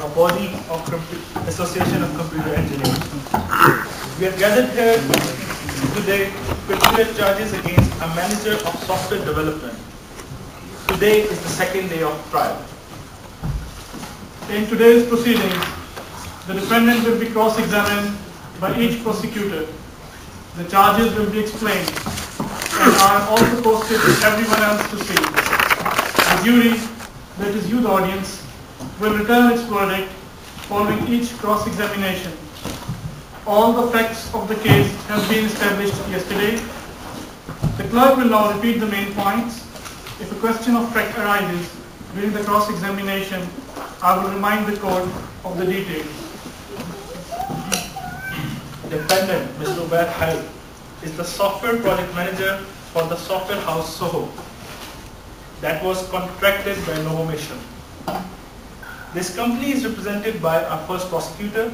a body of Association of Computer Engineers. We are gathered here today to calculate charges against a manager of software development. Today is the second day of trial. In today's proceedings, the defendant will be cross-examined by each prosecutor. The charges will be explained and are also posted to everyone else to see. The jury, that is you the audience, will return its verdict following each cross-examination. All the facts of the case have been established yesterday. The clerk will now repeat the main points. If a question of fact arises during the cross-examination, I will remind the court of the details. Defendant, Mr. Ubaid, is the software project manager for the software house Soho that was contracted by Novomation. This company is represented by our first prosecutor.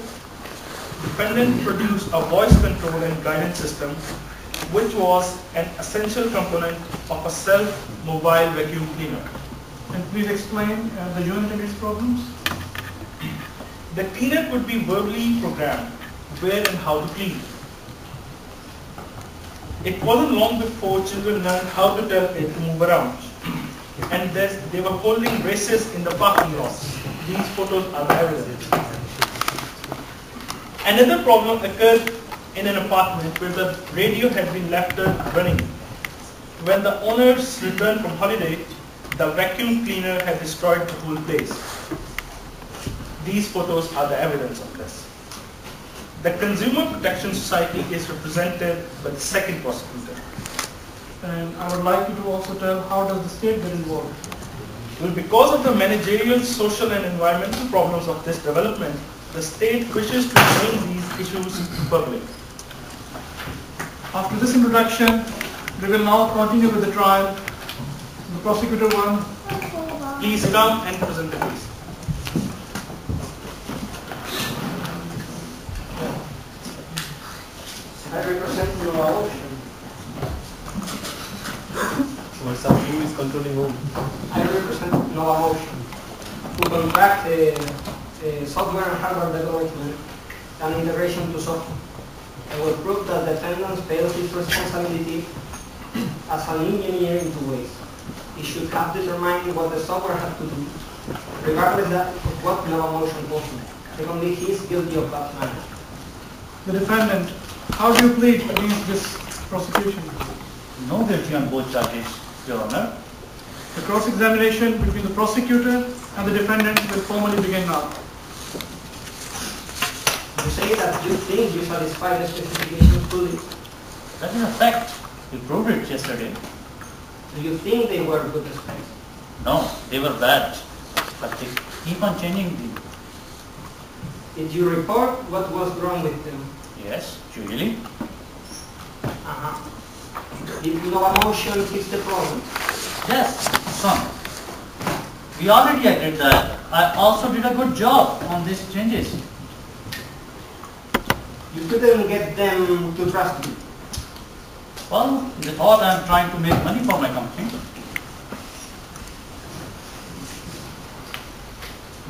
Defendant produced a voice control and guidance system which was an essential component of a self-mobile vacuum cleaner. And please explain the unit and its problems. The cleaner could be verbally programmed where and how to clean. It wasn't long before children learned how to tell it to move around. And they were holding races in the parking lots. These photos are the evidence. Another problem occurred in an apartment where the radio had been left running. When the owners returned from holiday, the vacuum cleaner had destroyed the whole place. These photos are the evidence of this. The Consumer Protection Society is represented by the second prosecutor. And I would like you to also tell how does the state get involved? Well, because of the managerial, social and environmental problems of this development, the state wishes to bring these issues to public. After this introduction, we will now continue with the trial. The prosecutor one, Please come and present the case. I represent Novomation. What's up? Who is controlling whom? I represent Novomation, who contract software and hardware development and integration to software. I will prove that the defendant failed his responsibility as an engineer in two ways. He should have determined what the software had to do, regardless of what Novomation told him. Secondly, he is guilty of bad management. the defendant, how do you plead against this prosecution? No guilty on both charges, Your Honor. The cross-examination between the prosecutor and the defendant will formally begin now. You say that you think you satisfy the specifications fully. That is a fact. You proved it yesterday. Do you think they were good specs? No, they were bad. But they keep on changing them. Did you report what was wrong with them? Yes, usually. Did Novomation fix the problem? Yes, some. We already agreed that I also did a good job on these changes. You couldn't get them to trust you. Well, they thought I'm trying to make money for my company.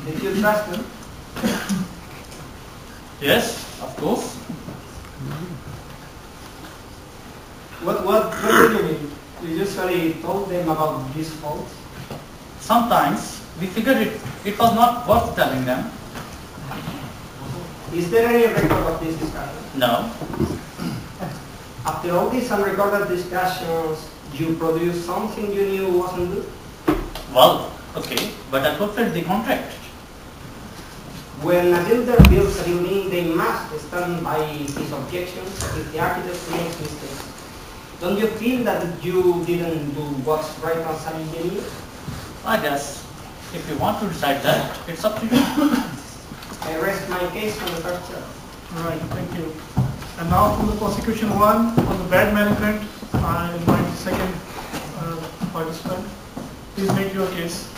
Did you trust them? Yes, of course. What do you mean? You usually told them about these faults? Sometimes we figured it was not worth telling them. Is there any record of this discussion? No. After all these unrecorded discussions, you produced something you knew wasn't good? Well, okay, but I fulfilled the contract. When a builder builds a building, they must stand by his objections if the architect makes mistakes. Don't you feel that you didn't do what's right as an engineer? I guess if you want to decide that, it's up to you. I rest my case on the first charge. All right, thank you. And now from the prosecution one, on the bad management, I invite the second participant. Please make your case.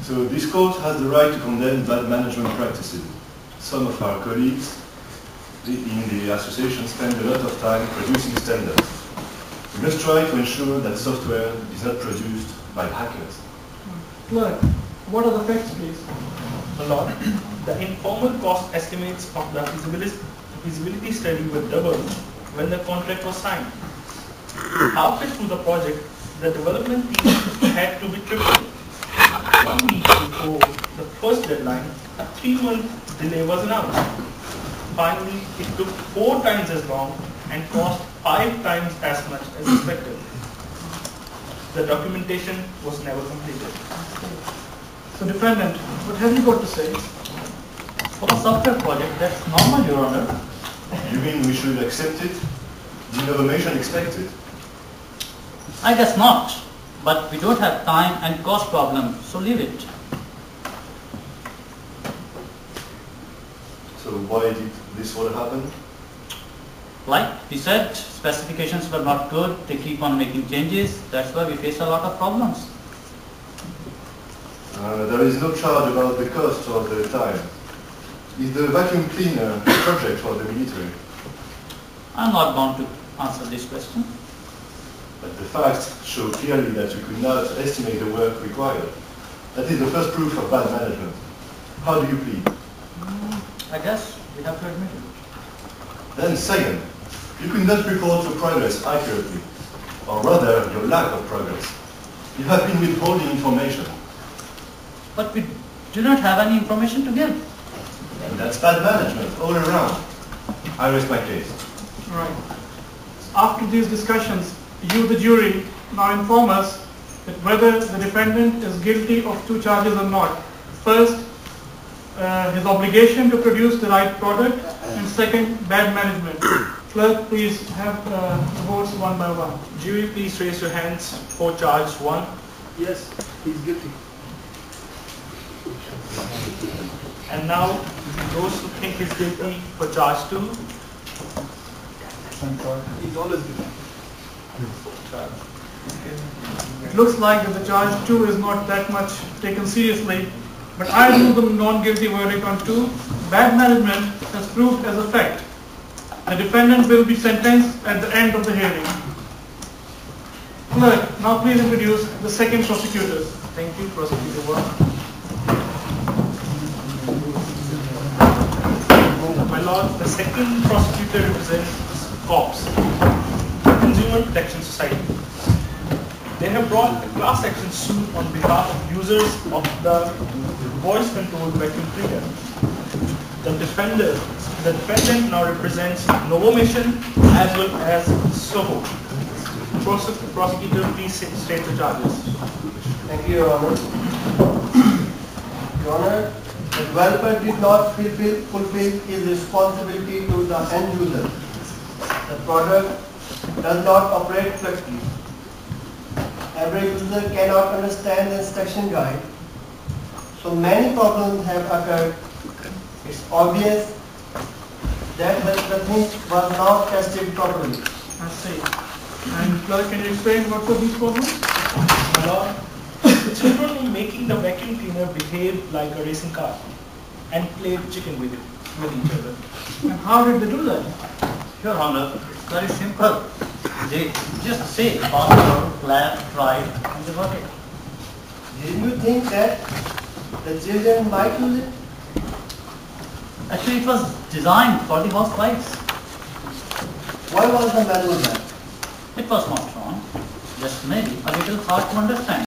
So this court has the right to condemn bad management practices. Some of our colleagues in the association spend a lot of time producing standards. We must try to ensure that software is not produced by hackers. Clerk, what are the facts, please? My lord, the informal cost estimates of the feasibility study were doubled when the contract was signed. Halfway through the project, the development team had to be tripled. 1 week before the first deadline, a 3-month delay was announced. Finally, it took 4 times as long and cost 5 times as much as expected. The documentation was never completed. So defendant, what have you got to say? For a software project, that's normal, Your Honor. You mean we should accept it? The innovation expected? I guess not. But we don't have time and cost problem, so leave it. So why did this all happen? Like we said, specifications were not good, they keep on making changes, that's why we face a lot of problems. There is no charge about the cost or the time. Is the vacuum cleaner a project for the military? I'm not going to answer this question. But the facts show clearly that you could not estimate the work required. That is the first proof of bad management. How do you plead? I guess we have to admit it. Then second, you could not report your progress accurately, or rather your lack of progress. You have been withholding information. But we do not have any information to give. And that's bad management all around. I rest my case. Right. After these discussions, you, the jury, now inform us that whether the defendant is guilty of 2 charges or not. First, his obligation to produce the right product, and second, bad management. Clerk, please have the votes one by one. Jury, please raise your hands for charge 1. Yes, he's guilty. And now, those who think he's guilty for charge 2. He's always guilty. It looks like that the charge 2 is not that much taken seriously, but I rule the non-guilty verdict on 2. Bad management has proved as a fact. The defendant will be sentenced at the end of the hearing. Clerk, now please introduce the second prosecutor. Thank you, Prosecutor Waqar. My lord, the second prosecutor represents COPS, Consumer Protection Society. They have brought a class action suit on behalf of users of the voice-controlled vacuum cleaner. The defendant now represents Novomation as well as Soho. Prosecutor, please state the charges. Thank you, Your Honor. Your Honor, the developer did not fulfill his responsibility to the end user. The product does not operate correctly. Every user cannot understand the instruction guide. So many problems have occurred. It's obvious that the thing was not tested properly. I see. And clerk, can you explain what were these problems? My lord, the children in making the vacuum cleaner behaved like a racing car and played chicken with each other. And how did they do that? Your Honor, very simple. They just say password, left, right, and they work it. Didn't you think that the children might use it? Actually, it was designed for the housewives. Why was the manual bad? It was not wrong, just maybe a little hard to understand.